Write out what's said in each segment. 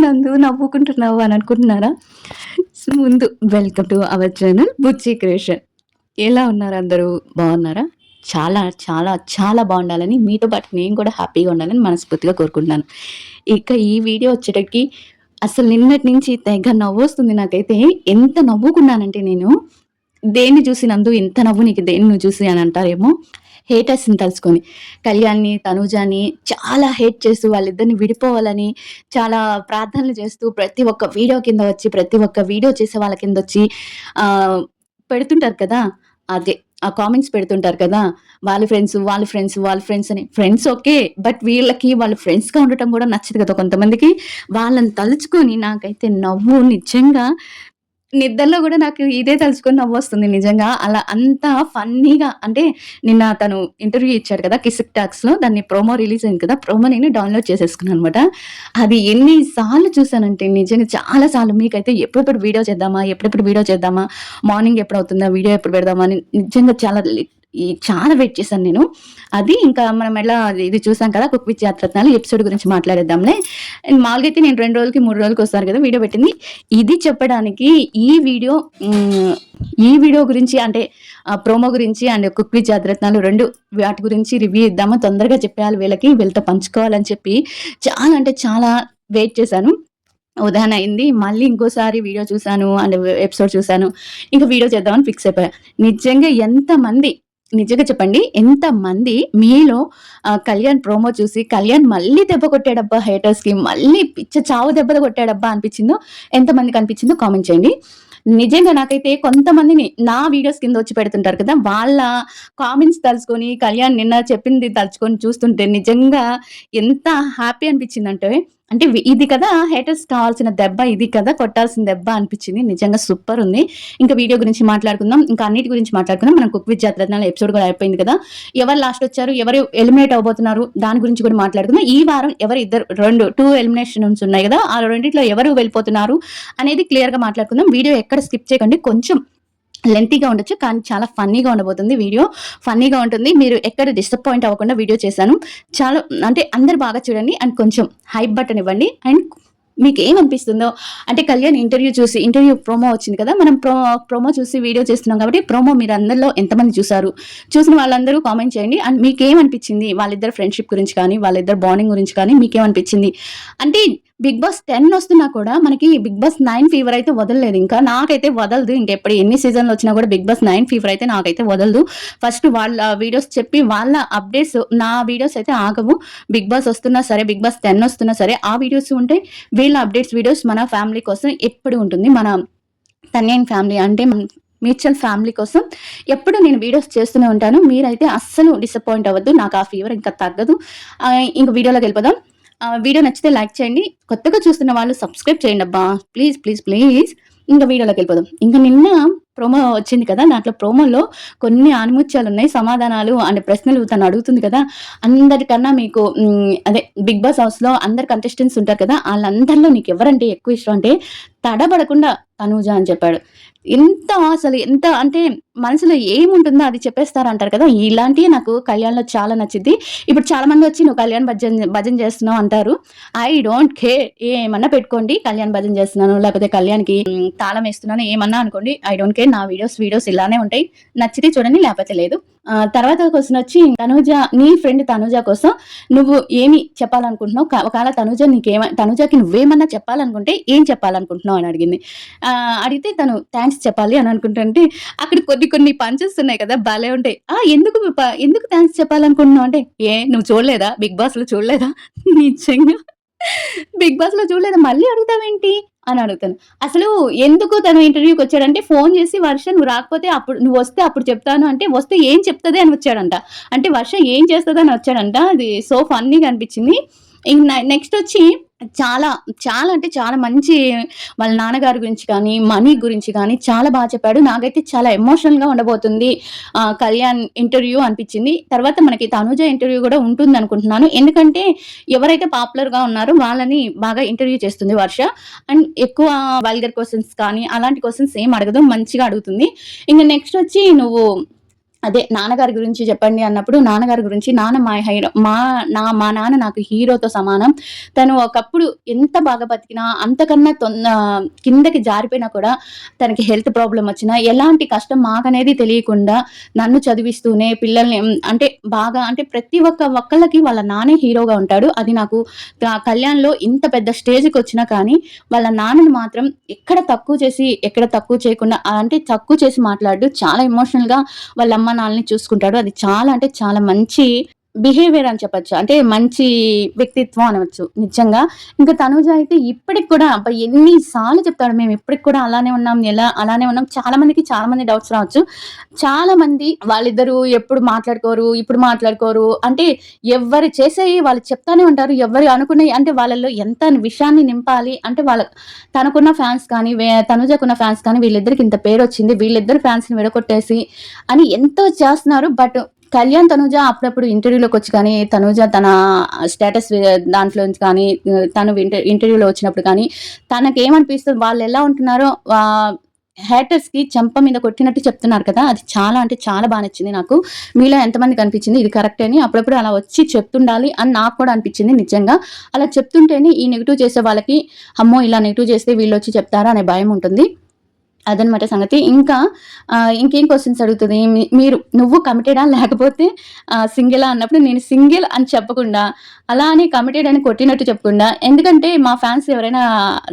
చూసినందు నవ్వుకుంటున్నావు అని అనుకుంటున్నారా? ముందు welcome to our channel Buchi creation. ఎలా ఉన్నారు అందరూ? బాగున్నారా? చాలా, చాలా, చాలా బాగుండాలని, మీతో పాటు నేను కూడా హ్యాపీగా ఉండాలని మనస్ఫూర్తిగా కోరుకుంటున్నాను. ఇక ఈ వీడియో వచ్చేటప్పటికి అసలు నిన్నటి నుంచి తెగ నవ్వొస్తుంది నాకైతే. ఎంత నవ్వుకున్నానంటే నేను, దేన్ని చూసి నందు ఇంత నవ్వు నీకు దేన్ని నువ్వు చూసి అని అంటారేమో. హేటర్స్‌ని తలుచుకొని. కళ్యాణ్‌ని, తనూజని చాలా హేట్ చేస్తూ వాళ్ళిద్దరిని విడిపోవాలని చాలా ప్రార్థనలు చేస్తూ ప్రతి ఒక్క వీడియో కింద వచ్చి, ప్రతి ఒక్క వీడియో చేసే వాళ్ళ కిందొచ్చి ఆహ్, పెడుతుంటారు కదా! అదే. ఆ కామెంట్స్ పెడుతుంటారు కదా! వాళ్ళ ఫ్రెండ్స్, వాళ్ళ ఫ్రెండ్స్, వాళ్ళ ఫ్రెండ్స్ అని. Friends okay. బట్ వీళ్ళకి వాళ్ళు ఫ్రెండ్స్‌గా ఉండటం కూడా నచ్చదు కదా కొంతమందికి. వాళ్ళని తలుచుకొని నాకైతే నవ్వు నిజంగా నిద్రలో గూడా నాకు ఇదే తలుచుకొని నవ్వొస్తుంది నిజంగా. అలా అంత ఫన్నీగా అంటే నిన్న తను ఇంటర్వ్యూ ఇచ్చాడు కదా! కిసిక్ టాక్స్‌లో దాన్ని ప్రోమో రిలీజ్ అయింది కదా! ప్రోమో నేను డౌన్‌లోడ్ చేసేసుకున్నాననమాట. అది ఎన్ని సార్లు చూసానంటే నిజంగా చాలా సార్లు మీకైతే ఎప్పుడెప్పుడు వీడియో చేద్దామా? ఎప్పుడెప్పుడు వీడియో చేద్దామా? మార్నింగ్ ఎప్పుడవుతుందా? వీడియో ఎప్పుడు పెడదామా? అని నిజంగా చాలా వెయిట్ చేశాను నేను. అది ఇంకా మనం ఎలా ఇది చూసాం కదా! 'కుక్ విత్ జాతిరత్నాలు' ఎపిసోడ్ గురించి మాట్లాడేద్దాంలే. మామూలుగా అయితే నేను 2 రోజులకి, 3 రోజులకొకసారి కదా వీడియో పెట్టింది. ఇది చెప్పడానికి ఈ వీడియో హ్మ్. ఈ వీడియో గురించి అంటే ప్రోమో గురించి అండ్ 'కుక్ విత్ జాతిరత్నాలు' 2 వాటి గురించి రివ్యూ ఇద్దామా, తొందరగా చెప్పేయాలి వీళ్ళకి, వీళ్ళతో పంచుకోవాలని చెప్పి చాలా అంటే చాలా వెయిట్ చేశాను. ఉదయాన అయింది. మళ్ళీ ఇంకోసారి వీడియో చూసాను అండ్ ఎపిసోడ్ చూసాను. ఇంక వీడియో చేద్దామని ఫిక్స్ అయిపోయా. నిజంగా ఎంతమంది నిజంగా చెప్పండి. ఎంతమంది మీలో కళ్యాణ్ ప్రోమో చూసి కళ్యాణ్ మళ్ళీ దెబ్బ కొట్టాడబ్బా హేటర్స్‌కి, మళ్ళీ పిచ్చ చావు దెబ్బలు కొట్టాడబ్బా అనిపించిందో, ఎంతమందికి అనిపించిందో కామెంట్ చేయండి. నిజంగా నాకైతే కొంతమందిని నా వీడియోస్ కింద వచ్చి పెడుతుంటారు కదా! వాళ్ళ కామెంట్స్ తలుచుకొని కళ్యాణ్ నిన్న చెప్పింది తలుచుకొని చూస్తుంటే నిజంగా ఎంత హ్యాపీ అనిపించిందంటే అంటే ఇది కదా హేటర్స్ కావాల్సిన దెబ్బ, ఇది కదా కొట్టాల్సిన దెబ్బ అనిపించింది. నిజంగా సూపరుంది. ఇంకా వీడియో గురించి మాట్లాడుకుందాం. ఇంకా అన్నిటి గురించి మాట్లాడుకుందాం. మనం 'కుక్ విత్ జాతిరత్నాలు' ఎపిసోడ్ కూడా అయిపోయింది కదా! ఎవరు లాస్ట్ వచ్చారు? ఎవరు ఎలిమినేట్ అవ్వబోతున్నారు? దాని గురించి కూడా మాట్లాడుకుందాం. ఈ వారం ఎవరు ఇద్దరు 2 ఎలిమినేషన్స్ ఉన్నాయి కదా! ఆ రెండిట్లో ఎవరు వెళ్ళిపోతున్నారు అనేది క్లియర్‌గా మాట్లాడుకుందాం. వీడియో ఎక్కడ స్కిప్ చేయకండి. కొంచెం లెంతీగా ఉండొచ్చు. కానీ చాలా ఫన్నీగా ఉండబోతుంది వీడియో. ఫన్నీగా ఉంటుంది. మీరు ఎక్కడ డిసప్పాయింట్ అవ్వకుండా వీడియో చేశాను. చాలా అంటే అందరూ బాగా చూడండి అండ్ కొంచెం హైప్ బటన్ ఇవ్వండి. అండ్ మీకేమనిపిస్తుందో అంటే కళ్యాణ్ ఇంటర్వ్యూ ప్రోమో వచ్చింది కదా! మనం ప్రోమో చూసి వీడియో చేస్తున్నాం కాబట్టి ప్రోమో మీరందరిలో ఎంతమంది చూసారు? చూసిన వాళ్ళందరూ కామెంట్ చేయండి. అండ్ మీకేమనిపించింది? వాళ్ళిద్దరి ఫ్రెండ్‌షిప్ గురించి కానీ, వాళ్ళిద్దరి బాండింగ్ గురించి కానీ మీకేమనిపించింది? అంటే 'బిగ్ బాస్ 10' వస్తున్నా కూడా మనకి 'బిగ్ బాస్ 9' ఫీవర్ అయితే వదలలేదు ఇంకా. నాకైతే వదలదు. ఇంకెప్పుడు ఎన్ని సీజన్‌లు వచ్చినా కూడా 'బిగ్ బాస్ 9' ఫీవర్ అయితే నాకైతే వదలదు. ఫస్ట్ వాళ్ళ వీడియోస్ చెప్పి వాళ్ళ అప్డేట్స్ నా వీడియోస్ అయితే ఆగవు. 'బిగ్ బాస్' వస్తున్నా సరే, 'బిగ్ బాస్ 10' వస్తున్నా సరే ఆ వీడియోస్ ఉంటాయి. వీళ్ళ అప్డేట్స్ వీడియోస్ మన ఫ్యామిలీ కోసం ఎప్పుడు ఉంటుంది. మన తన్యన్ ఫ్యామిలీ అంటే మ్యూచువల్ ఫ్యామిలీ కోసం ఎప్పుడు నేను వీడియోస్ చేస్తూనే ఉంటాను. మీరైతే అస్సలు డిసప్పాయింట్ అవ్వద్దు. నాకు ఆ ఫీవర్ ఇంకా తగ్గదు. ఇంక వీడియోలోకెళ్ళిపోదాం. వీడియో నచ్చితే లైక్ చేయండి. కొత్తగా చూస్తున్న వాళ్ళు సబ్స్క్రైబ్ చేయండబ్బా! Please, please, please. ఇంక వీడియోలోకెళ్ళిపోదాం. ఇంక నిన్న ప్రోమో వచ్చింది కదా! దాంట్లో ప్రోమోలో కొన్ని ఆణిముత్యాలున్నాయి. సమాధానాలు అండ్ ప్రశ్నలు తను అడుగుతుంది కదా! అందరికన్నా మీకు అదే 'బిగ్ బాస్' హౌస్‌లో అందరు కంటెస్టెంట్స్ ఉంటారు కదా! ఆళ్ళందరిలో నీకెవరంటే ఎక్కువ ఇష్టం అంటే తడబడకుండా తనూజ అని చెప్పాడు. ఎంత అంటే మనసులో ఏముంటుందో అది చెప్పేస్తారంటారు కదా! ఇలాంటియే నాకు కళ్యాణ్‌లో చాలా నచ్చిద్ది. ఇప్పుడు చాలామందొచ్చి "నువ్వు కళ్యాణ్ భజన చేస్తున్నావు" అంటారు. I don't care. ఏమన్నా పెట్టుకోండి. కళ్యాణ్ భజన చేస్తున్నాను, లేకపోతే కళ్యాణ్‌కి తాళం వేస్తున్నాను ఏమన్నా అనుకోండి. I don't care. నా వీడియోస్ ఇలానే ఉంటాయి. నచ్చితే చూడండి లేకపోతే లేదు. తర్వాత క్వెషనొచ్చి నీ ఫ్రెండ్ తనూజ కోసం నువ్వు ఏమి చెప్పాలనుకుంటున్నావు? ఒకవేళ తనూజకి నువ్వేమన్నా చెప్పాలనుకుంటే ఏం చెప్పాలనుకుంటున్నావు అని అడిగింది. అడిగితే తను థాంక్స్ చెప్పాలి అని అనుకుంటుంటే అక్కడ కొన్ని పంచెస్ ఉన్నాయి కదా! భలే ఉంటాయి. ఎందుకు థాంక్స్ చెప్పాలనుకుంటున్నావు అంటే, నువ్వు చూడలేదా? 'బిగ్ బాస్‌లో' చూడలేదా? నిజంగా 'బిగ్ బాస్‌లో' చూడలేదా? మళ్ళీ అడుగుతావేంటి? అని అడుగుతాను. అసలు ఎందుకు తను ఇంటర్వ్యూకొచ్చాడంటే ఫోను చేసి "వర్ష నువ్వు రాకపోతే నువ్వొస్తే అప్పుడు చెప్తాను" అంటే వస్తే ఏం చెప్తది అని వచ్చాడంట. అంటే వర్ష ఏం చేస్తదని వచ్చాడంట. అది సో ఫన్నీగా అనిపించింది. నెక్స్టొచ్చి చాలా, చాలా అంటే చాలా మంచి వాళ్ళ నాన్నగారి గురించి కానీ, మనీ గురించి కానీ చాలా చెప్పాడు. నాకైతే చాలా ఎమోషనల్‌గా ఉండబోతుంది కళ్యాణ్ ఇంటర్వ్యూ అనిపించింది. తర్వాత మనకి తనూజ ఇంటర్వ్యూ కూడా ఉంటుందనుకుంటున్నాను. ఎందుకంటే ఎవరైతే పాపులర్‌గా ఉన్నారో వాళ్ళని బాగా ఇంటర్వ్యూ చేస్తుంది వర్ష. అండ్ ఎక్కువ వల్గర్ క్వెషన్స్ కానీ అలాంటి క్వెషన్స్ ఏమి అడగదు. మంచిగా అడుగుతుంది. ఇంక నెక్స్టొచ్చి నువ్వు అదే నాన్నగారి గురించి చెప్పండి అన్నప్పుడు, నాన్నగారి గురించి నాన్న మా హీరో మా నాన్న నాకు హీరోతో సమానం. తను ఒకప్పుడు ఎంత బాగా బతికినా, అంతకన్నా కిందకి జారిపోయినా కూడా, తనకి హెల్త్ ప్రాబ్లమ్ వచ్చినా, ఎలాంటి కష్టం మాకనేది తెలియకుండా నన్ను చదివిస్తూనే పిల్లల్ని అంటే బాగా అంటే ప్రతి ఒక్కళ్ళకి వాళ్ళ నాన్నే హీరోగా ఉంటాడు. అది నాకు కళ్యాణ్‌లో ఇంత పెద్ద స్టేజ్‌కొచ్చినా కానీ, వాళ్ళ నాన్నని మాత్రం ఎక్కడ తక్కువ చేసి, ఎక్కడ తక్కువ చేయకుండా అంటే తక్కువ చేసి మాట్లాడడు. చాలా ఎమోషనల్‌గా వాళ్ళ అమ్మ నాన్నని చూసుకుంటాడు. అది చాలా అంటే చాలా మంచి బిహేవియర్ అని చెప్పొచ్చు. అంటే మంచి వ్యక్తిత్వం అనవచ్చు నిజంగా. ఇంకా తనూజ అయితే ఇప్పటికి కూడా అబ్బా! ఎన్ని సార్లు చెప్తాడు. మేము ఇప్పటికి కూడా అలానే ఉన్నాం. అలానే ఉన్నాం. చాలా మంది డౌట్స్ రావచ్చు. చాలా మంది వాళ్ళిద్దరూ ఎప్పుడు మాట్లాడుకోరు, ఇప్పుడు మాట్లాడుకోరు. అంటే ఎవ్వరు చేసేయి వాళ్ళు చెప్తానే ఉంటారు. ఎవ్వరు అనుకున్నయి అంటే వాళ్ళలో ఎంత విషయాన్ని నింపాలి అంటే తనకున్న ఫ్యాన్స్ కానీ, తనుజకున్న ఫ్యాన్స్ కానీ వీళ్ళిద్దరికి ఇంత పేరొచ్చింది. వీళ్ళిద్దరు ఫ్యాన్స్‌ని విడగొట్టేసి అని ఎంతో చేస్తున్నారు. బట్ కళ్యాణ్, తనూజ అప్పుడప్పుడు ఇంటర్వ్యూలోకొచ్చి కానీ, తనూజ తన స్టేటస్ దాంట్లోంచి కానీ, తను ఇంటర్వ్యూలో వచ్చినప్పుడు కానీ, తనకేమనిపిస్తది వాళ్ళెలా ఉంటున్నారో హేటర్స్‌కి చెంప మీద కొట్టినట్టు చెప్తున్నారు కదా! అది చాలా అంటే చాలా బా నచ్చింది నాకు. మీలో ఎంతమందికి అనిపించింది ఇది కరెక్టే అని? అప్పుడప్పుడు అలా వచ్చి చెప్తుండాలి అని నాకు కూడా అనిపించింది నిజంగా. అలా చెప్తుంటేనే ఈ నెగెటివ్ చేసే వాళ్ళకి, అమ్మో! ఇలా నెగెటివ్ చేస్తే వీళ్ళొచ్చి చెప్తారా అనే భయముంటుంది. అదనమాట సంగతి. ఇంకా ఇంకేం క్వెషన్స్ అడుగుతది. నువ్వు కమిటెడా? లేకపోతే సింగిలా? అన్నప్పుడు నేను సింగిల్ అని చెప్పకుండా, అలా అని కమిటెడ్ అని కొట్టినట్టు చెప్పకుండా, ఎందుకంటే మా ఫ్యాన్స్ ఎవరైనా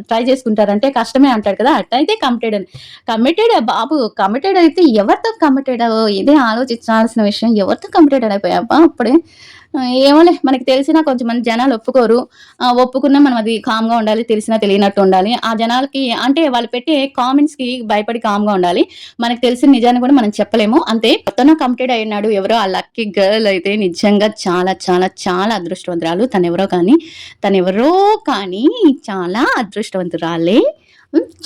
ట్రై చేసుకుంటారంటే కష్టమే అంటారు కదా! అట్టయితే కమిటెడ్ అని. కమిటెడే బాబు. కమిటెడ్ అయితే ఎవరితో కమిటెడ్ ఇదే ఆలోచించాల్సిన విషయం. ఎవరితో కమిటెడ్ అయిపోయావా అప్పుడే? ఏమోలే మనకి తెలిసినా కొంచెంమంది జనాలు ఒప్పుకోరు. ఒప్పుకున్నా మనం అది కామ్‌గా ఉండాలి. తెలిసినా తెలియనట్టు ఉండాలి. ఆ జనాలకి అంటే వాళ్ళు పెట్టే కామెంట్స్‌కి భయపడి కామ్‌గా ఉండాలి. మనకు తెలిసిన నిజాన్ని కూడా మనం చెప్పలేము. అంతే. తను కమిటెడ్ అయ్యున్నాడు. ఎవరో ఆ లక్కీ గర్ల్ అయితే నిజంగా చాలా చాలా చాలా అదృష్టవంతురాలు. తనెవరో కానీ చాలా అదృష్టవంతురాలే.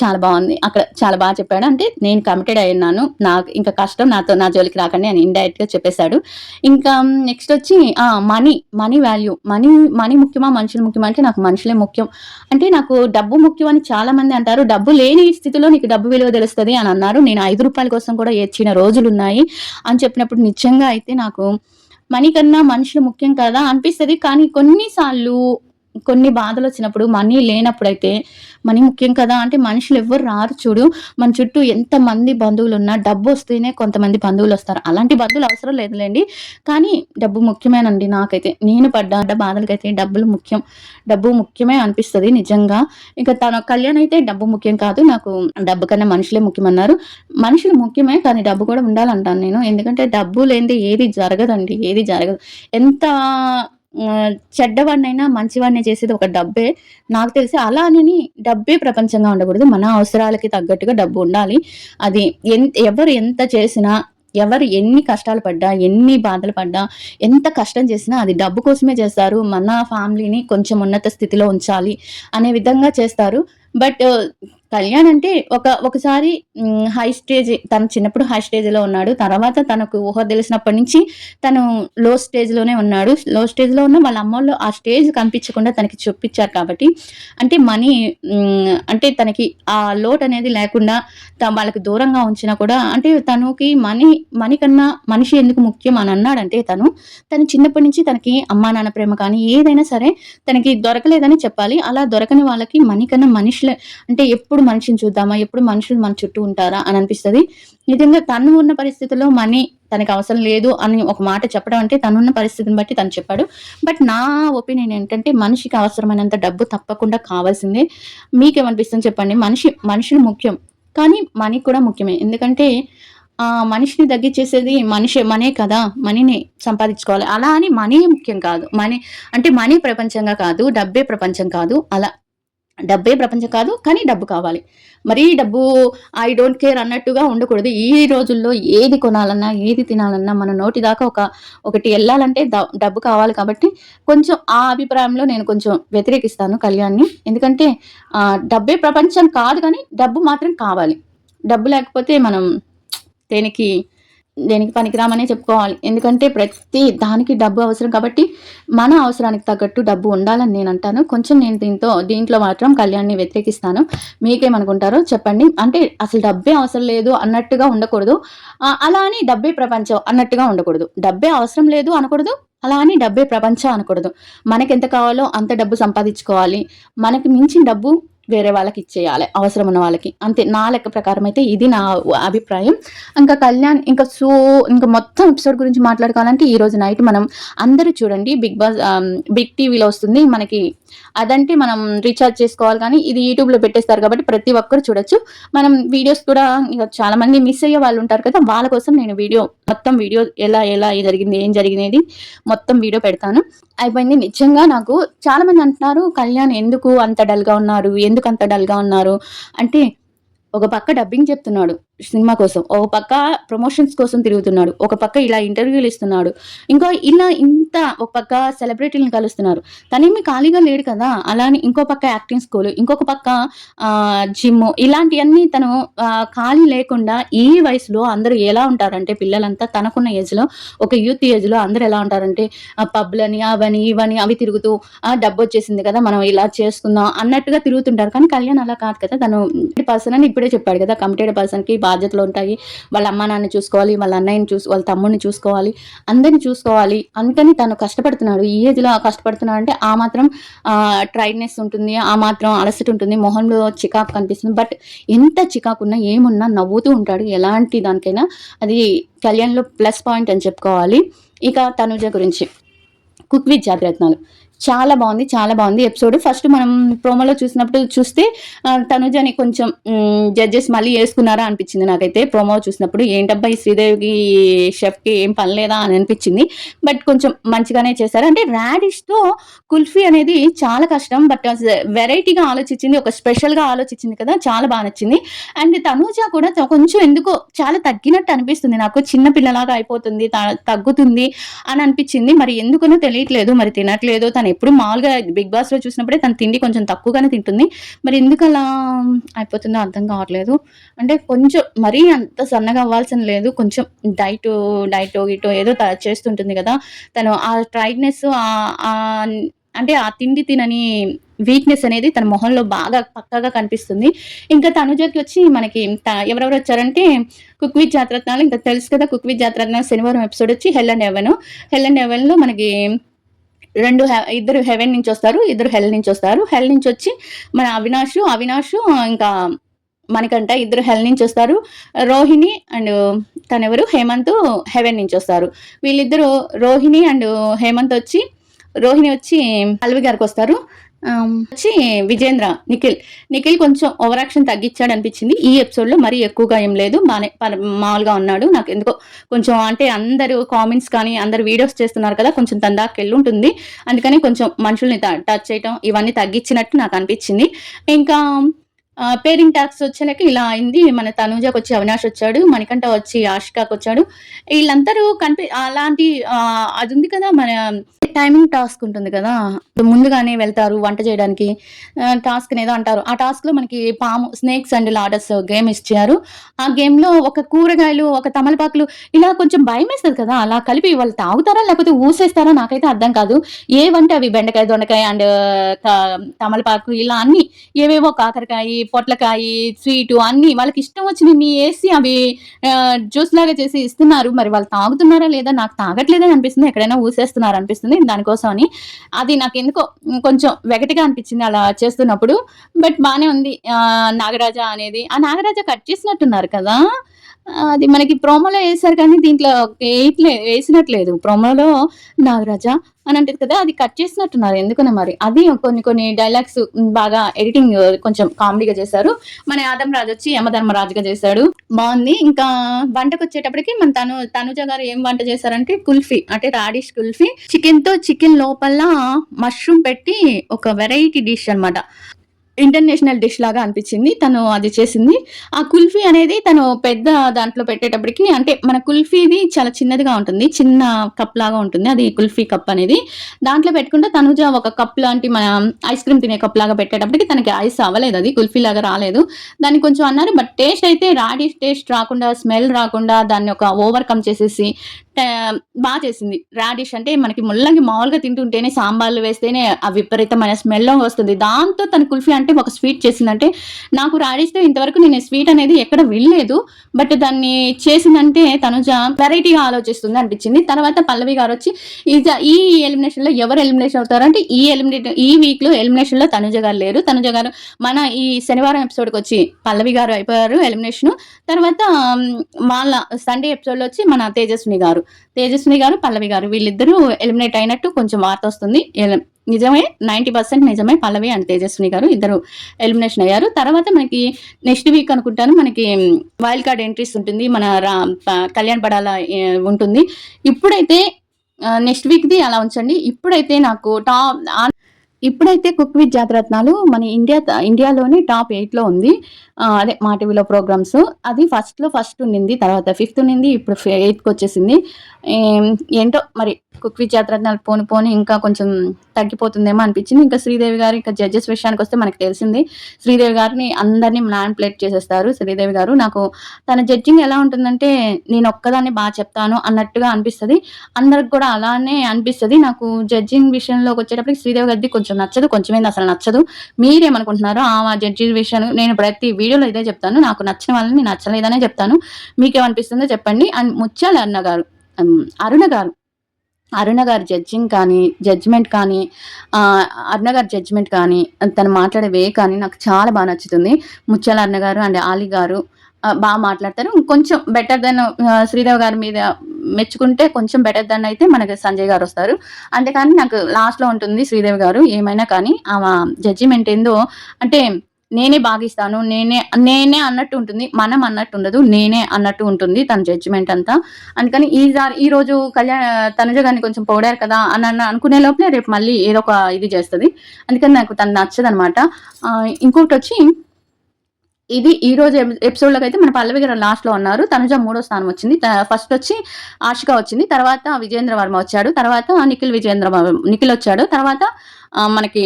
చాలా బావుంది. అక్కడ చాలా బా చెప్పాడు. అంటే నేను కమిటెడ్ అయ్యున్నాను. నాకు ఇంక కష్టం నా జోలికి రాకండి అని ఇండైరెక్ట్‌గా చెప్పేసాడు. ఇంకా నెక్స్టొచ్చి మనీ వాల్యూ. మనీ ముఖ్యమా? మనుషులు ముఖ్యమా? అంటే నాకు మనుషులే ముఖ్యం. అంటే నాకు డబ్బు ముఖ్యం అని చాలా మంది అంటారు. డబ్బు లేని స్థితిలో నీకు డబ్బు విలువ తెలుస్తది అని అన్నారు. నేను రూ. 5 కోసం కూడా ఏడ్చిన రోజులున్నాయి అని చెప్పినప్పుడు నిజంగా అయితే నాకు మనీ కన్నా మనుషులు ముఖ్యం కదా అనిపిస్తది. కానీ కొన్ని సార్లు కొన్ని బాధలొచ్చినప్పుడు మనీ లేనప్పుడైతే మనీ ముఖ్యం కదా! అంటే మనుషులెవ్వరు రారు చూడు. మన చుట్టూ ఎంతమంది బంధువులున్నా డబ్బొస్తేనే కొంతమంది బంధువులొస్తారు. అలాంటి బంధువులు అవసరం లేదులెండి. కానీ డబ్బు ముఖ్యమేనండి నాకైతే. నేను పడ్డ బాధలకైతే డబ్బు ముఖ్యమే అనిపిస్తది నిజంగా. ఇక కళ్యాణ్ అయితే డబ్బు ముఖ్యం కాదు. నాకు డబ్బు కన్నా మనుషులే ముఖ్యమన్నారు. మనుషులు ముఖ్యమే కానీ డబ్బు కూడా ఉండాలంటాను నేను. ఎందుకంటే డబ్బు లేనిదే ఏది జరగదండి. ఏది జరగదు. ఎంత చెడ్డవాడినైనా మంచివాడిని చేసేది ఒక డబ్బే. నాకు తెలిసి అలా అనని డబ్బే ప్రపంచంగా ఉండకూడదు. మన అవసరాలకి తగ్గట్టుగా డబ్బు ఉండాలి. అది ఎవరు ఎంత చేసినా, ఎవరు ఎన్ని కష్టాలు పడ్డా, ఎన్ని బాధలు పడ్డా, ఎంత కష్టం చేసినా అది డబ్బు కోసమే చేస్తారు. మన ఫ్యామిలీని కొంచెం ఉన్నత స్థితిలో ఉంచాలి అనే విధంగా చేస్తారు. బట్ కళ్యాణ్ అంటే ఒకసారి హై స్టేజ్ తను చిన్నప్పుడు హై స్టేజ్‌లో ఉన్నాడు. తర్వాత తనకు ఊహ తెలిసినప్పటి నుంచి తను లో స్టేజ్‌లోనే ఉన్నాడు. లో స్టేజ్‌లో ఉన్న వాళ్ళ అమ్మోళ్ళు ఆ స్టేజ్ కనిపించకుండా తనకి చూపిచ్చారు కాబట్టి అంటే అంటే తనకి ఆ లోటనేది లేకుండా వాళ్ళకి దూరంగా ఉంచినా కూడా అంటే తనకి మనీ కన్నా మనిషి ఎందుకు ముఖ్యం అని అన్నాడంటే తను చిన్నప్పటి నుంచి తనకి అమ్మా నాన్న ప్రేమ కానీ ఏదైనా సరే తనకి దొరకలేదని చెప్పాలి. అలా దొరకని వాళ్ళకి మనీ కన్నా మనుషులే అంటే ఎప్పుడు మనిషిని చూద్దామా? ఎప్పుడు మనుషులు మన చుట్టూ ఉంటారా? అని అనిపిస్తది. నిజంగా తను ఉన్న పరిస్థితుల్లో మనీ తనకి అవసరం లేదు అని ఒక మాట చెప్పడం అంటే తనున్న పరిస్థితిని బట్టి తను చెప్పాడు. బట్ నా ఒపీనియన్ ఏంటంటే మనిషికి అవసరమైనంత డబ్బు తప్పకుండా కావాల్సిందే. మీకేమనిపిస్తుంది చెప్పండి? మనుషులు ముఖ్యం. కానీ మనీ కూడా ముఖ్యమే. ఎందుకంటే మనిషిని తగ్గిచ్చేసేది మనే కదా! మనీని సంపాదించుకోవాలి. అలా అని మనీ ముఖ్యం కాదు. మనీ ప్రపంచంగా కాదు. డబ్బే ప్రపంచం కాదు. అలా డబ్బే ప్రపంచం కాదు. కానీ డబ్బు కావాలి. మరీ డబ్బు ఐ డోంట్ కేర్ అన్నట్టుగా ఉండకూడదు. ఈ రోజుల్లో ఏది కొనాలన్నా, ఏది తినాలన్నా మన నోటి దాకా ఒకటి ఎళ్ళాలంటే డబ్బు కావాలి కాబట్టి కొంచెం ఆ అభిప్రాయంలో నేను కొంచెం వ్యతిరేకిస్తాను కళ్యాణ్‌ని. ఎందుకంటే డబ్బే ప్రపంచం కాదు గానీ డబ్బు మాత్రం కావాలి. డబ్బు లేకపోతే మనం దేనికి దేనికి పనికిరామనే చెప్పుకోవాలి. ఎందుకంటే ప్రతి దానికి డబ్బు అవసరం కాబట్టి మన అవసరానికి తగ్గట్టు డబ్బు ఉండాలని నేను అంటాను. కొంచెం నేను దీంట్లో మాత్రం కళ్యాణ్‌ని వ్యతిరేకిస్తాను. మీకేమనుకుంటారో చెప్పండి. అంటే అసలు డబ్బే అవసరం లేదు అన్నట్టుగా ఉండకూడదు. అలా అని డబ్బే ప్రపంచం అన్నట్టుగా ఉండకూడదు. డబ్బే అవసరం లేదు అనకూడదు. అలా అని డబ్బే ప్రపంచం అనకూడదు. మనకెంత కావాలో అంత డబ్బు సంపాదించుకోవాలి. మనకి మించిన డబ్బు వేరే వాళ్ళకి ఇచ్చేయాలి అవసరం ఉన్న వాళ్ళకి. అంతే నా లెక్క ప్రకారం అయితే ఇది నా అభిప్రాయం. ఇంకా కళ్యాణ్ ఇంకా మొత్తం ఎపిసోడ్ గురించి మాట్లాడుకోవాలంటే ఈరోజు నైట్ మనం అందరూ చూడండి బిగ్ టీవీలో వస్తుంది మనకి. అదంటే మనం రీఛార్జ్ చేసుకోవాలి కానీ ఇది యూట్యూబ్లో పెట్టేస్తారు కాబట్టి ప్రతి ఒక్కరు చూడొచ్చు. మనం వీడియోస్ కూడా ఇక చాలా మంది మిస్ అయ్యే వాళ్ళు ఉంటారు కదా, వాళ్ళ కోసం నేను మొత్తం వీడియో ఎలా ఎలా జరిగింది ఏం జరిగినది మొత్తం వీడియో పెడతాను. అయిపోయింది. నిజంగా నాకు చాలా మంది అంటున్నారు కళ్యాణ్ ఎందుకు అంత డల్గా ఉన్నారు, ఎందుకు అంత డల్గా ఉన్నారు అంటే ఒక పక్క డబ్బింగ్ చెప్తున్నాడు సినిమా కోసం, ఒక పక్క ప్రమోషన్స్ కోసం తిరుగుతున్నాడు, ఒక పక్క ఇలా ఇంటర్వ్యూలు ఇస్తున్నాడు, ఒక పక్క సెలబ్రిటీలను కలుస్తున్నారు. తనేమి ఖాళీగా లేడు కదా. అలానే ఇంకో పక్క యాక్టింగ్ స్కూల్, ఇంకొక పక్క జిమ్, ఇలాంటివన్నీ తను ఖాళీ లేకుండా ఈ వయసులో అందరూ ఎలా ఉంటారంటే పిల్లలంతా తనకున్న ఏజ్లో ఒక యూత్ ఏజ్లో అందరూ ఎలా ఉంటారంటే పబ్లని అవని ఇవని అవి తిరుగుతూ డబ్బు వచ్చేసింది కదా మనం ఇలా చేసుకుందాం అన్నట్టుగా తిరుగుతుంటారు. కానీ కళ్యాణ్ అలా కాదు కదా. తను పర్సన్ అని ఇప్పుడే చెప్పాడు కదా, కమిటెడ్ పర్సన్కి బాధ్యతలు ఉంటాయి. వాళ్ళ అమ్మ నాన్న చూసుకోవాలి, వాళ్ళ అన్నయ్యని వాళ్ళ తమ్ముడిని చూసుకోవాలి, అందరిని చూసుకోవాలి. అందుకని తను కష్టపడుతున్నాడు. ఈ ఏజ్లో కష్టపడుతున్నాడు అంటే ఆ మాత్రం ట్రైడ్నెస్ ఉంటుంది, ఆ మాత్రం అలసట ఉంటుంది, మొహంలో చికాకు కనిపిస్తుంది. బట్ ఎంత చికాకున్నా ఏమున్నా నవ్వుతూ ఉంటాడు ఎలాంటి దానికైనా. అది కళ్యాణ్లో ప్లస్ పాయింట్ అని చెప్పుకోవాలి. ఇక తనుజ గురించి కుక్ విత్ జాతిరత్నాలు చాలా బాగుంది ఎపిసోడ్. ఫస్ట్ మనం ప్రోమోలో చూస్తే తనుజని కొంచెం జడ్జెస్ మళ్ళీ వేసుకున్నారా అనిపించింది నాకైతే ప్రోమో చూసినప్పుడు. ఏంటబ్బా ఈ శ్రీదేవికి షెఫ్కి ఏం పనిలేదా అని అనిపించింది. బట్ కొంచెం మంచిగానే చేశారు. అంటే రాడిష్తో కుల్ఫీ అనేది చాలా కష్టం, బట్ వెరైటీగా ఆలోచించింది, ఒక స్పెషల్గా ఆలోచించింది కదా, చాలా బాగా నచ్చింది. అండ్ తనుజ కూడా కొంచెం ఎందుకో చాలా తగ్గినట్టు అనిపిస్తుంది నాకు, చిన్న పిల్లలాగా అయిపోతుంది, తగ్గుతుంది అని అనిపించింది. మరి ఎందుకనో తెలియట్లేదు, మరి తినట్లేదు. తను ఎప్పుడు మామూలుగా బిగ్ బాస్ లో చూసినప్పుడే తన తిండి కొంచెం తక్కువగానే తింటుంది, మరి ఎందుకు అలా అయిపోతుందో అర్థం కావట్లేదు. అంటే కొంచెం మరీ అంత సన్నగా అవ్వాల్సిన లేదు, కొంచెం డైటో గిటో ఏదో చేస్తుంటుంది కదా తను. ఆ ట్రైడ్నెస్ అంటే ఆ తిండి తినని వీక్నెస్ అనేది తన మొహంలో బాగా పక్కాగా కనిపిస్తుంది. ఇంకా తనుజకి వచ్చి మనకి ఎవరెవరు వచ్చారంటే కుక్ విత్ జాతిరత్నాలు, ఇంకా తెలుసు కదా కుక్ విత్ జాతిరత్నాలు శనివారం ఎపిసోడ్ వచ్చి హెల్ అండ్ హెవెన్ లో మనకి ఇద్దరు హెవెన్ నుంచి వస్తారు, ఇద్దరు హెల్ నుంచి వస్తారు. హెల్ నుంచి వచ్చి మన అవినాష్ ఇంకా మనకంట ఇద్దరు హెల్ నుంచి వస్తారు. రోహిణి అండ్ తనెవరు హేమంత్ హెవెన్ నుంచి వస్తారు. వీళ్ళిద్దరు రోహిణి అండ్ హేమంత్ వచ్చి రోహిణి వచ్చి అల్వి గారికి వస్తారు. వచ్చి విజేంద్ర నిఖిల్ కొంచెం ఓవర్ యాక్షన్ తగ్గించాడు అనిపించింది ఈ ఎపిసోడ్ లో. మరీ ఎక్కువగా ఏం లేదు, మామూలుగా ఉన్నాడు. నాకు ఎందుకో కొంచెం అంటే అందరూ కామెంట్స్ కానీ అందరు వీడియోస్ చేస్తున్నారు కదా, కొంచెం తందాకెళ్ళి ఉంటుంది. అందుకని కొంచెం మనుషుల్ని టచ్ చేయటం ఇవన్నీ తగ్గించినట్టు నాకు అనిపించింది. ఇంకా పేరింగ్ టాక్స్ వచ్చాక ఇలా అయింది. మన తనూజకి వచ్చి అవినాష్ వచ్చాడు, మణికంఠ వచ్చి ఆషికాకి వచ్చాడు. వీళ్ళందరూ అలాంటి అది ఉంది కదా మన టైమింగ్ టాస్క్ ఉంటుంది కదా, ముందుగానే వెళ్తారు వంట చేయడానికి, టాస్క్ ఏదో అంటారు. ఆ టాస్క్ లో మనకి స్నేక్స్ అండ్ లాడర్స్ గేమ్ ఇచ్చారు. ఆ గేమ్ లో ఒక కూరగాయలు ఒక తమలపాకులు ఇలా కొంచెం భయం వేస్తుంది కదా, అలా కలిపి వాళ్ళు తాగుతారా లేకపోతే ఊసేస్తారా నాకైతే అర్థం కాదు. ఏవంటే అవి బెండకాయ దొండకాయ అండ్ తమలపాకు ఇలా అన్ని ఏవేవో కాకరకాయ పొట్లకాయ స్వీటు అన్ని వాళ్ళకి ఇష్టం వచ్చినవి వేసి అవి జ్యూస్ లాగా చేసి ఇస్తున్నారు. మరి వాళ్ళు తాగుతున్నారా లేదా, నాకు తాగట్లేదని అనిపిస్తుంది, ఎక్కడైనా ఊసేస్తున్నారు అనిపిస్తుంది. దానికోసం అని అది నాకు ఎందుకో కొంచెం వెగటిగా అనిపించింది అలా చేస్తున్నప్పుడు. బట్ బానే ఉంది. నాగరాజా అనేది ఆ నాగరాజా కట్ చేసినట్టున్నారు కదా, అది మనకి ప్రోమోలో వేసారు కానీ దీంట్లో వేసినట్లేదు. ప్రోమోలో నాగరాజా అని అంటది కదా, అది కట్ చేసినట్టున్నారు ఎందుకనే మరి. అది కొన్ని డైలాగ్స్ బాగా ఎడిటింగ్ కొంచెం కామెడీగా చేశారు. మన ఆదం రాజు వచ్చి యమధర్మరాజుగా చేశాడు, బాగుంది. ఇంకా వంటకు వచ్చేటప్పటికి మన తనుజ గారు ఏం వంట చేశారంటే కుల్ఫీ, అంటే రాడిష్ కుల్ఫీ, చికెన్ లోపల మష్రూమ్ పెట్టి ఒక వెరైటీ డిష్ అనమాట. ఇంటర్నేషనల్ డిష్ లాగా అనిపించింది తను అది చేసింది. ఆ కుల్ఫీ అనేది తను పెద్ద దాంట్లో పెట్టేటప్పటికి అంటే మన కుల్ఫీది చాలా చిన్నదిగా ఉంటుంది. చిన్న కప్ లాగా ఉంటుంది. అది కుల్ఫీ కప్ అనేది. దాంట్లో పెట్టుకుంటే తనుజ ఒక కప్ లాంటి మన ఐస్ క్రీమ్ తినే కప్ లాగా పెట్టేటప్పటికి తనకి ఐస్ అవ్వలేదు, అది కుల్ఫీ లాగా రాలేదు. దాన్ని కొంచెం అన్నారు. బట్ టేస్ట్ అయితే రాడిష్ టేస్ట్ రాకుండా, స్మెల్ రాకుండా దాన్ని ఒక ఓవర్‌కమ్ చేసేసి చేసింది. రాడిష్ అంటే మనకి ముల్లంగి మామూలుగా తింటుంటేనే సాంబార్‌లో వేస్తేనే ఆ విపరీతమైన స్మెల్ వస్తుంది. దాంతో తను కుల్ఫీ అంటే ఒక స్వీట్ చేసిందంటే నాకు రాడిష్‌తో ఇంతవరకు నేను స్వీట్ అనేది ఎక్కడ వినలేదు. బట్ దాన్ని చేసిందంటే తనుజ వెరైటీగా ఆలోచిస్తుంది అనిపించింది. తర్వాత పల్లవి గారొచ్చి ఈ ఎలిమినేషన్‌లో ఎవరు ఎలిమినేషన్ అవుతారంటే ఈ వీక్‌లో ఎలిమినేషన్‌లో తనుజ గారు లేరు. తనుజ గారు మన ఈ శనివారం ఎపిసోడ్‌కొచ్చి పల్లవి గారు అయిపోయారు ఎలిమినేషను. తర్వాత వాళ్ళ సండే ఎపిసోడ్‌లో వచ్చి మన తేజస్విని గారు, పల్లవి గారు వీళ్ళిద్దరూ ఎలిమినేట్ అయినట్టు కొంచెం వార్త వస్తుంది. నిజమే, 90% నిజమే. పల్లవి అండ్ తేజస్విని గారు ఇద్దరు ఎలిమినేషన్ అయ్యారు. తర్వాత మనకి నెక్స్ట్ వీక్ అనుకుంటాను మనకి వైల్డ్ కార్డ్ ఎంట్రీస్ ఉంటుంది. మన కళ్యాణ్ పడాల ఉంటుంది. ఇప్పుడైతే నెక్స్ట్ వీక్‌ది అలా ఉంచండి. ఇప్పుడైతే కుక్ విత్ జాతిరత్నాలు మన ఇండియాలోనే టాప్ 8లో ఉంది. అదే మా టీవీలో ప్రోగ్రామ్స్. అది ఫస్ట్ ఉండింది. తర్వాత 5th ఉండింది. ఇప్పుడు 8కి వచ్చేసింది. ఏంటో మరి కుక్ విత్ జాతిరత్నాలు పోని ఇంకా కొంచెం తగ్గిపోతుందేమో అనిపించింది. ఇంకా శ్రీదేవి గారు ఇంకా జడ్జెస్ విషయానికి వస్తే మనకు తెలిసింది. శ్రీదేవి గారిని అందరినీ మ్యానిపులేట్ చేసేస్తారు. శ్రీదేవి గారు నాకు తన జడ్జింగ్ ఎలా ఉంటుందంటే నేను ఒక్కదాన్ని బాగా చెప్తాను అన్నట్టుగా అనిపిస్తుంది. అందరికి కూడా అలానే అనిపిస్తుంది. నాకు జడ్జింగ్ విషయంలోకి వచ్చేటప్పటికి శ్రీదేవి గారిది కొంచెం నచ్చదు, కొంచెమైంది అసలు నచ్చదు. మీరేమనుకుంటున్నారో ఆ జడ్జి విషయాన్ని నేను ప్రతి వీడియోలో ఇదే చెప్తాను. నాకు నచ్చిన వాళ్ళని నచ్చలేదనే చెప్తాను. మీకేమనిపిస్తుందో చెప్పండి. అండ్ ముత్యాల అరుణ గారి జడ్జిమెంట్ కానీ అరుణ గారి జడ్జిమెంట్ కానీ తను మాట్లాడే వే కానీ నాకు చాలా బాగా నచ్చుతుంది. ముత్యాల అరుణ గారు అండ్ ఆలి గారు బాగా మాట్లాడతారు. కొంచెం బెటర్ దెన్ శ్రీదేవి గారి మీద మెచ్చుకుంటే కొంచెం బెటర్ దెన్ అయితే మనకి సంజయ్ గారు వస్తారు. అంతేకాని నాకు లాస్ట్‌లో ఉంటుంది శ్రీదేవి గారు. ఏమైనా కానీ ఆమె జడ్జిమెంట్ ఏందో అంటే నేనే బాగిస్తాను, నేనే అన్నట్టు ఉంటుంది. మనం అన్నట్టు ఉండదు. నేనే అన్నట్టు ఉంటుంది తన జడ్జిమెంట్ అంతా. అందుకని ఈరోజు తనుజ గారిని కొంచెం పొగిడారు కదా అని అనుకునే లోపలే రేపు మళ్ళీ ఏదో ఒక ఇది చేస్తది. అందుకని నాకు తను నచ్చదనమాట. ఇంకొకటొచ్చి ఇది ఈ రోజు ఎపిసోడ్‌లోకి అయితే మన పల్లవి గారు లాస్ట్‌లో ఉన్నారు. తనుజ 3వ స్థానం వచ్చింది. ఫస్ట్ వచ్చి ఆషిక వచ్చింది. తర్వాత విజేంద్ర వర్మ వచ్చాడు. తర్వాత నిఖిల్ వచ్చాడు. తర్వాత మనకి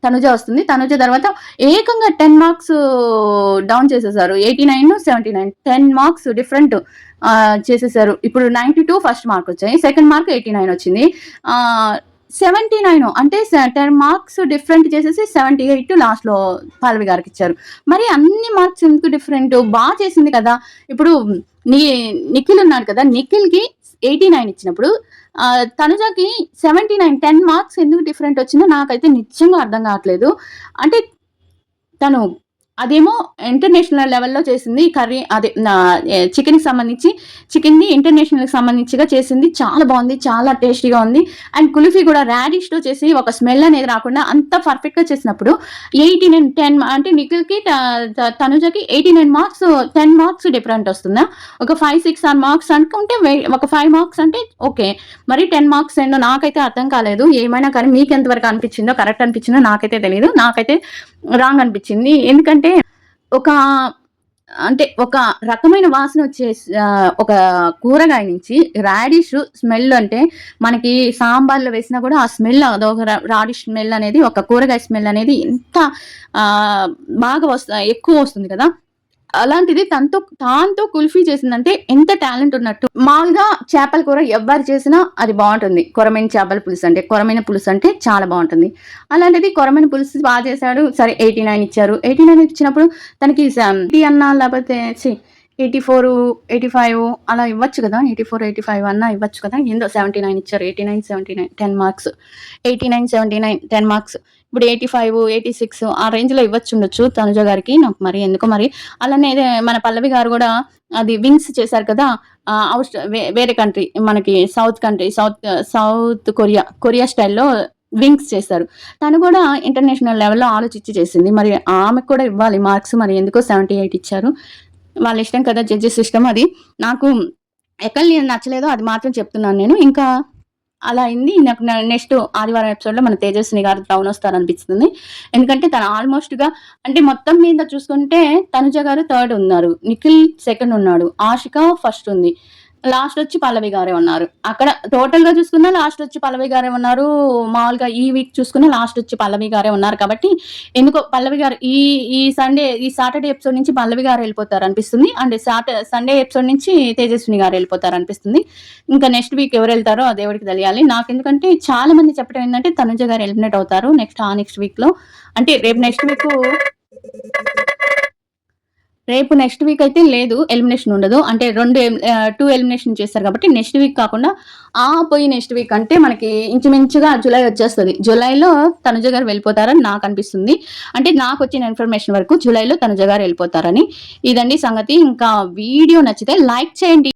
తనుజ వస్తుంది. తనుజ తర్వాత ఏకంగా 10 మార్క్స్ డౌన్ చేసేసారు. 89, 79 10 మార్క్స్ డిఫరెంట్ చేసేసారు. ఇప్పుడు 92 ఫస్ట్ మార్క్ వచ్చాయి. సెకండ్ మార్క్ 89 వచ్చింది. 79 అంటే 10 మార్క్స్ డిఫరెంట్ చేసేసి 78 లాస్ట్‌లో పల్లవి గారికి ఇచ్చారు. మరి అన్ని మార్క్స్ ఎందుకు డిఫరెంట్? బాగా చేసింది కదా! ఇప్పుడు నిఖిల్ ఉన్నాడు కదా! నిఖిల్‌కి 89 ఇచ్చినప్పుడు తనుజకి 79 10 మార్క్స్ ఎందుకు డిఫరెంట్ వచ్చిందో నాకైతే నిజంగా అర్థం కావట్లేదు. అంటే తను అదేమో ఇంటర్నేషనల్ లెవెల్‌లో చేసింది కర్రీ అదే చికెన్‌కి సంబంధించి చికెన్‌ని ఇంటర్నేషనల్‌కి సంబంధించిగా చేసింది. చాలా బాగుంది. చాలా టేస్టీగా ఉంది. అండ్ కుల్ఫీ కూడా రాడిష్‌తో చేసి ఒక స్మెల్ అనేది రాకుండా అంత పర్ఫెక్ట్‌గా చేసినప్పుడు 89 10 అంటే నిఖిల్‌కి తనుజకి 89 మార్క్స్ 10 మార్క్స్ డిఫరెంట్ వస్తుందా? ఒక 5, 6 ఆర్ మార్క్స్ అనుకుంటే ఒక 5 మార్క్స్ అంటే ఓకే. మరి 10 మార్క్స్ ఏంటో నాకైతే అర్థం కాలేదు. ఏమైనా కానీ మీకు ఎంతవరకు అనిపించిందో కరెక్ట్ అనిపించిందో నాకైతే తెలీదు. నాకైతే రాంగ్ అనిపించింది. ఎందుకంటే ఒక రకమైన వాసన వచ్చే ఒక కూరగాయ నుంచి రాడిష్ స్మెల్ అంటే మనకి సాంబార్లో వేసినా కూడా ఆ స్మెల్ అదొక రాడిష్ స్మెల్ అనేది ఒక కూరగాయ స్మెల్ అనేది ఎంత బాగా ఎక్కువ వస్తుంది కదా! అలాంటిది దాంతో కుల్ఫీ చేసిందంటే ఎంత టాలెంట్ ఉన్నట్టు. మామూలుగా చేపల కూర ఎవ్వరు చేసినా అది బాగుంటుంది. కొరమైన చేపల పులుసు అంటే కొరమైన పులుసు అంటే చాలా బాగుంటుంది. అలాంటిది కొరమైన పులుసు బాగా చేశాడు. సరే 89 ఇచ్చారు. 89 ఇచ్చినప్పుడు తనకి 70 అన్నా లేకపోతే 84, 85 అలా ఇవ్వచ్చు కదా! 84, 85 అన్నా ఇవ్వచ్చు కదా! ఏందో 79 ఇచ్చారు. 89, 79 10 మార్క్స్. 89, 79 10 మార్క్స్. ఇప్పుడు 85, 86 ఆ రేంజ్‌లో ఇవ్వచ్చుండొచ్చు తనుజ గారికి. నాకు మరి ఎందుకో మరి. అలానే మన పల్లవి గారు కూడా అది వింగ్స్ చేశారు కదా! వేరే కంట్రీ మనకి సౌత్ కొరియా స్టైల్‌లో వింగ్స్ చేశారు. తను కూడా ఇంటర్నేషనల్ లెవెల్‌లో ఆలోచించి చేసింది. మరి ఆమెకు కూడా ఇవ్వాలి మార్క్స్. మరి ఎందుకో 78 ఇచ్చారు. వాళ్ళ ఇష్టం కదా! జడ్జెస్ ఇష్టం అది. నాకు ఎక్కడ నచ్చలేదో అది మాత్రం చెప్తున్నాను నేను. ఇంకా అలా అయింది. నాకు నెక్స్ట్ ఆదివారం ఎపిసోడ్‌లో మన తేజస్విని గారు డౌన్ వస్తారనిపిస్తుంది. ఎందుకంటే తను ఆల్మోస్ట్‌గా అంటే మొత్తం మీద చూసుకుంటే తనుజ గారు థర్డ్ ఉన్నారు. నిఖిల్ సెకండ్ ఉన్నాడు. ఆషిక ఫస్ట్ ఉంది. లాస్ట్ వచ్చి పల్లవి గారే ఉన్నారు. అక్కడ టోటల్‌గా చూసుకున్నా లాస్ట్ వచ్చి పల్లవి గారే ఉన్నారు. మామూలుగా ఈ వీక్ చూసుకున్నా లాస్ట్ వచ్చి పల్లవి గారే ఉన్నారు కాబట్టి ఎందుకో పల్లవి గారు ఈ సాటర్‌డే ఎపిసోడ్ నుంచి పల్లవి గారు వెళ్ళిపోతారనిపిస్తుంది. అండ్ సండే ఎపిసోడ్ నుంచి తేజస్విని గారు వెళ్ళిపోతారనిపిస్తుంది. ఇంకా నెక్స్ట్ వీక్ ఎవరు వెళ్తారో ఆ దేవుడికి తెలియాలి. నాకెందుకంటే చాలా మంది చెప్పడం ఏంటంటే తనుజ గారు ఎలిమినేట్ అవుతారు నెక్స్ట్ వీక్‌లో. అంటే రేపు నెక్స్ట్ వీక్ అయితే లేదు. ఎలిమినేషన్ ఉండదు. అంటే 2 ఎలిమినేషన్ చేస్తారు కాబట్టి నెక్స్ట్ వీక్ కాకుండా పోయి నెక్స్ట్ వీక్ అంటే మనకి ఇంచుమించుగా జులై వచ్చేస్తది. జులైలో తనుజ గారు వెళ్ళిపోతారని నాకనిపిస్తుంది. అంటే నాకొచ్చిన ఇన్ఫర్మేషన్ వరకు జులైలో తనుజ గారు వెళ్ళిపోతారని. ఇదండి సంగతి. ఇంకా వీడియో నచ్చితే లైక్ చేయండి.